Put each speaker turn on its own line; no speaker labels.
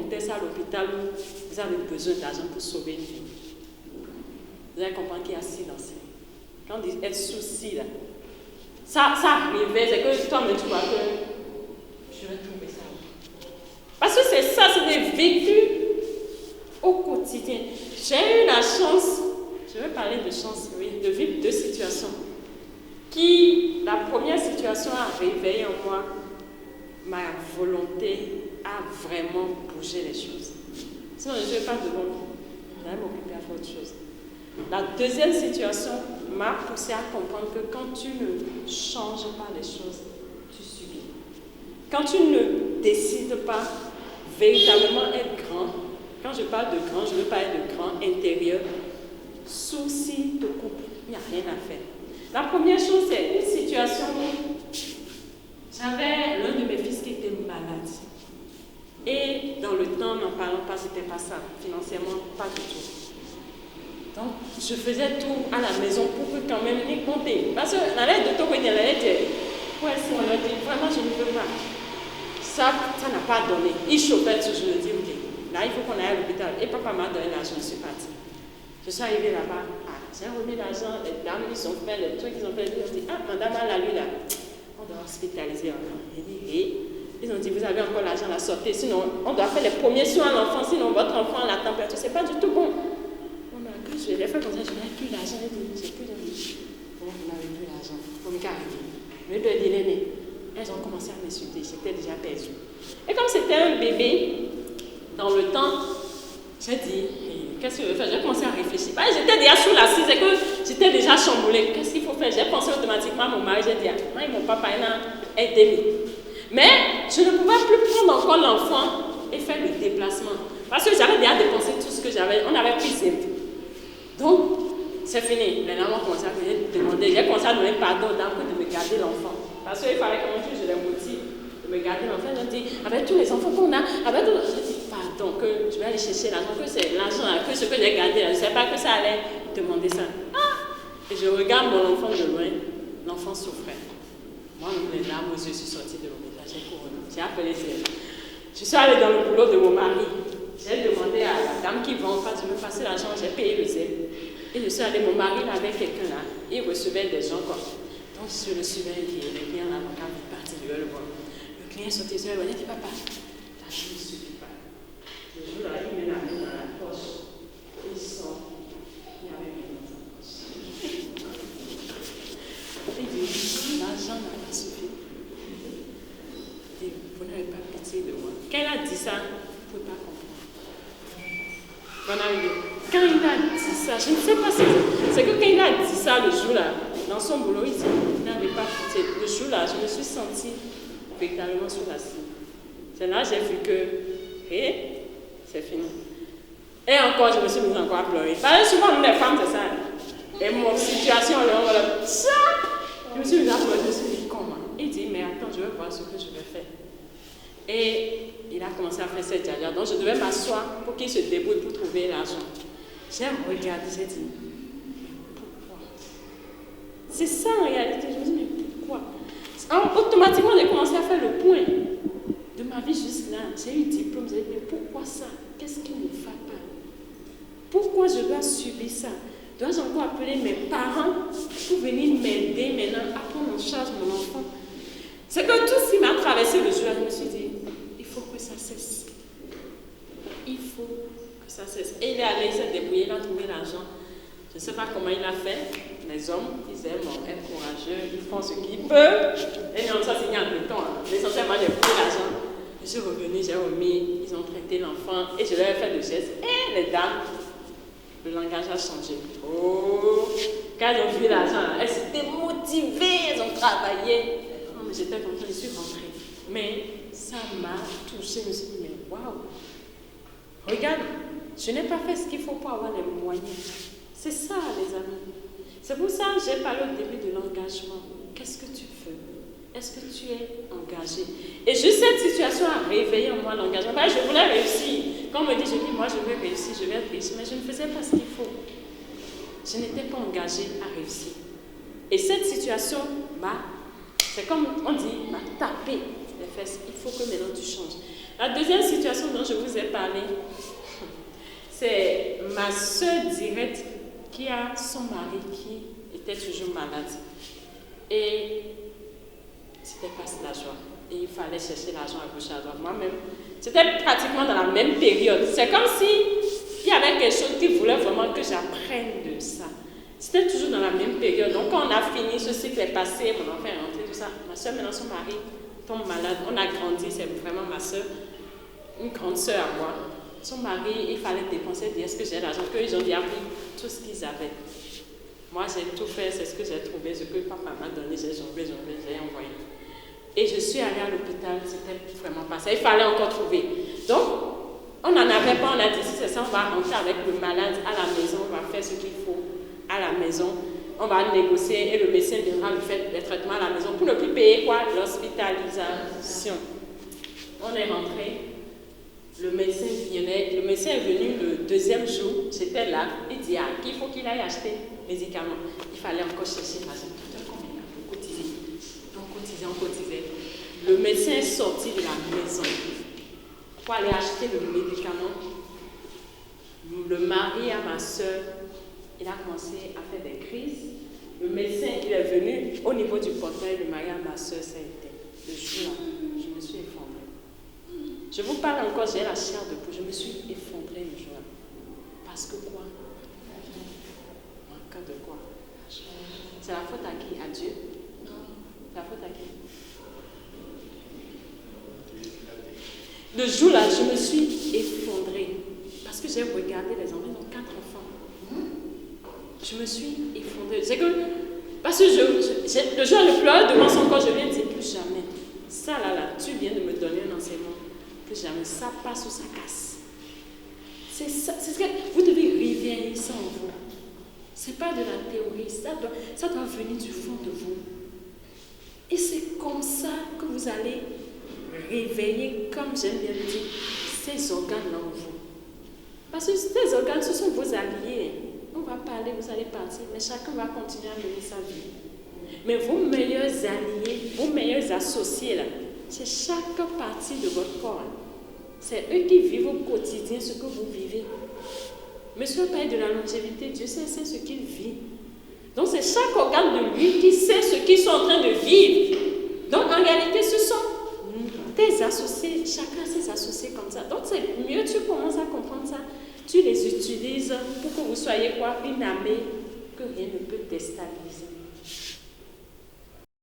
comtesse à l'hôpital où vous avez besoin d'argent pour sauver une vie. Vous allez comprendre qu'il y a silence. Quand on dit être souci, là, ça arrivait, c'est que toi-même tu vois que je vais trouver ça. Parce que c'est ça, c'est des vécus au quotidien. J'ai eu la chance, je vais parler de chance, oui, de vivre deux situations. La première situation a réveillé en moi ma volonté à vraiment bouger les choses. Sinon, je ne vais pas devant vous. J'allais m'occuper à faire autre chose. La deuxième situation m'a poussé à comprendre que quand tu ne changes pas les choses, tu subis. Quand tu ne décides pas véritablement être grand, quand je parle de grand, je veux parler de grand intérieur, souci te coupe, il n'y a rien à faire. La première chose, c'est une situation où j'avais l'un de mes fils qui était malade. Et dans le temps, n'en parlant pas, c'était pas ça. Financièrement, pas du tout. Donc, je faisais tout à la maison pour que quand même les compter. Parce que la lettre de Togo, elle allait dire, ouais, si on a dit, vraiment, je ne peux pas. Ça n'a pas donné. Il chauffait toujours, je dis, ok, là, il faut qu'on aille à l'hôpital. Et papa m'a donné l'argent, je suis partie. Je suis arrivée là-bas, j'ai remis l'argent, les dames, ils ont fait les trucs, ils ont dit, madame, là, lui, là, on doit hospitaliser encore. J'ai dit, ils ont dit, vous avez encore l'argent à sortir, sinon, on doit faire les premiers soins à l'enfant, sinon votre enfant a la température, c'est pas du tout bon. Je l'ai fait comme ça, je n'avais plus l'argent, j'ai plus d'argent. Bon, on n'avait plus l'argent, comme carrément. Mais de l'aîné, elles ont commencé à m'insulter, j'étais déjà perdue. Et comme c'était un bébé, dans le temps, j'ai dit, qu'est-ce que je vais faire? J'ai commencé à réfléchir. J'étais déjà sous l'assise et que j'étais déjà chamboulée. Qu'est-ce qu'il faut faire? J'ai pensé automatiquement à mon mari, j'ai dit, moi et mon papa, il m'a aidé. Mais je ne pouvais plus prendre encore l'enfant et faire le déplacement. Parce que j'avais déjà dépensé tout ce que j'avais, on avait pris ses. Donc, c'est fini. Les gens ont commencé à me demander. J'ai commencé à donner pardon aux dames de me garder l'enfant. Parce qu'il fallait que je les motive de me garder l'enfant. Ils ont dit, avec tous les enfants qu'on a, avec tous... J'ai dit, pardon, que je vais aller chercher l'argent, que c'est l'argent, que ce que j'ai gardé, je ne sais pas que ça allait demander ça. Et je regarde mon enfant de loin. L'enfant souffrait. Moi, les larmes aux yeux, je suis sortie de l'hôpital. J'ai couru. J'ai appelé celle. Je suis allée dans le boulot de mon mari. J'ai demandé à la dame qui vend en face de me passer l'argent, j'ai payé le zèle. Et je suis allée, mon mari avait quelqu'un là, il recevait des gens quoi. Donc je le suivais, les clients là, quand il est parti, je vais le voir. Le client est sorti, il m'a dit, papa, l'argent ne suffit pas. Le jour là, il met la main dans la poche, il sort, il y avait rien dans sa poche. Il dit, l'argent n'a pas suffi. Il dit, vous n'avez pas pitié de moi. Quand il a dit ça, vous ne pouvez pas comprendre. Quand il a dit ça, je ne sais pas si c'est que quand il a dit ça le jour-là, dans son boulot, il dit qu'il n'avait pas pitié. Le jour-là, je me suis sentie véritablement sous la cime. C'est là que j'ai vu que, c'est fini. Et encore, je me suis mise encore à pleurer. Parce que souvent, nous les femmes, c'est ça. Et mon situation, je me suis mise à pleurer, je me suis dit, comment? Il dit, mais attends, je vais voir ce que je vais faire. Et il a commencé à faire cette jaja. Donc je devais m'asseoir pour qu'il se débrouille pour trouver l'argent. J'ai regardé, j'ai dit, pourquoi? C'est ça en réalité. Je me suis dit, mais pourquoi? Alors, automatiquement, j'ai commencé à faire le point de ma vie juste là. J'ai eu diplôme, j'ai dit, mais pourquoi ça? Qu'est-ce qui ne va pas? Pourquoi je dois subir ça? Dois-je encore appeler mes parents pour venir m'aider maintenant à prendre en charge mon enfant? C'est que tout ce qui m'a traversé le jour, je me suis dit, il faut que ça cesse. Il faut que ça cesse. Et il est allé, il s'est débrouillé, il a trouvé l'argent. Je ne sais pas comment il a fait. Les hommes, ils aiment être courageux, ils font ce qu'ils peuvent. Et non, ça c'est un peu de temps. L'essentiel, moi j'ai pris l'argent. Je suis revenue, j'ai remis, ils ont traité l'enfant et je leur ai fait le geste. Et les dames, le langage a changé. Oh, quand elles ont vu l'argent, elles s'étaient motivées, elles ont travaillé. J'étais comme ça, je suis rentrée. Mais ça m'a touchée. Je me suis dit, mais waouh! Regarde, je n'ai pas fait ce qu'il faut pour avoir les moyens. C'est ça, les amis. C'est pour ça que j'ai parlé au début de l'engagement. Qu'est-ce que tu veux? Est-ce que tu es engagé? Et juste cette situation a réveillé en moi l'engagement. Je voulais réussir. Quand on me dit, je dis, moi je veux réussir, je vais réussir. Mais je ne faisais pas ce qu'il faut. Je n'étais pas engagée à réussir. Et cette situation m'a... C'est comme on dit, m'a tapé les fesses. Il faut que maintenant tu changes. La deuxième situation dont je vous ai parlé, c'est ma soeur directe qui a son mari qui était toujours malade. Et c'était pas la joie. Et il fallait chercher l'argent à gauche à droite. Moi-même, c'était pratiquement dans la même période. C'est comme si il y avait quelque chose qui voulait vraiment que j'apprenne de ça. C'était toujours dans la même période. Donc quand on a fini, ce cycle est passé, mon enfant est rentré, tout ça. Ma soeur, maintenant son mari tombe malade. On a grandi, c'est vraiment ma soeur, une grande soeur à moi. Son mari, il fallait dépenser, dire est-ce que j'ai l'argent, qu'ils ont bien pris tout ce qu'ils avaient. Moi, j'ai tout fait, c'est ce que j'ai trouvé, ce que papa m'a donné, j'ai jonglé, j'ai envoyé. Et je suis allée à l'hôpital, c'était vraiment pas ça. Il fallait encore trouver. Donc, on n'en avait pas, on a dit si c'est ça, on va rentrer avec le malade à la maison, on va faire ce qu'il faut à la maison. On va négocier et le médecin viendra lui faire des traitements à la maison pour ne plus payer quoi? L'hospitalisation. On est rentré. Le médecin est venu le deuxième jour, j'étais là, il dit qu'il faut qu'il aille acheter médicaments. Il fallait encore chercher l'argent. On cotisait. Le médecin est sorti de la maison pour aller acheter le médicament. Le mari à ma soeur, il a commencé à faire des crises. Le médecin, il est venu au niveau du portail, le mari à ma soeur, ça a été. Le jour-là, je me suis effondrée. Je vous parle encore, j'ai la chair de poule. Je me suis effondrée le jour-là. Parce que quoi? En cas de quoi? C'est la faute à qui? À Dieu? C'est la faute à qui? Le jour-là, je me suis effondrée. Parce que j'ai regardé les enfants, ils ont 4 enfants. Je me suis effondrée. C'est que, parce que le jour où je pleure devant son corps, je viens de dire plus jamais. Ça là, tu viens de me donner un enseignement. Plus jamais, ça passe ou ça casse. C'est ça, c'est ce que vous devez réveiller ça en vous. Ce n'est pas de la théorie, ça doit venir du fond de vous. Et c'est comme ça que vous allez réveiller, comme j'aime bien le dire, ces organes-là en vous. Parce que ces organes, ce sont vos alliés. On va parler, vous allez partir, mais chacun va continuer à mener sa vie. Mais vos meilleurs alliés, vos meilleurs associés, là, c'est chaque partie de votre corps. C'est eux qui vivent au quotidien ce que vous vivez. Monsieur parle de la longévité, Dieu sait ce qu'il vit. Donc c'est chaque organe de lui qui sait ce qu'ils sont en train de vivre. Donc en réalité, ce sont tes associés, chacun ses associés comme ça. Donc c'est mieux, tu commences à comprendre ça. Tu les utilises pour que vous soyez quoi? Une armée que rien ne peut déstabiliser.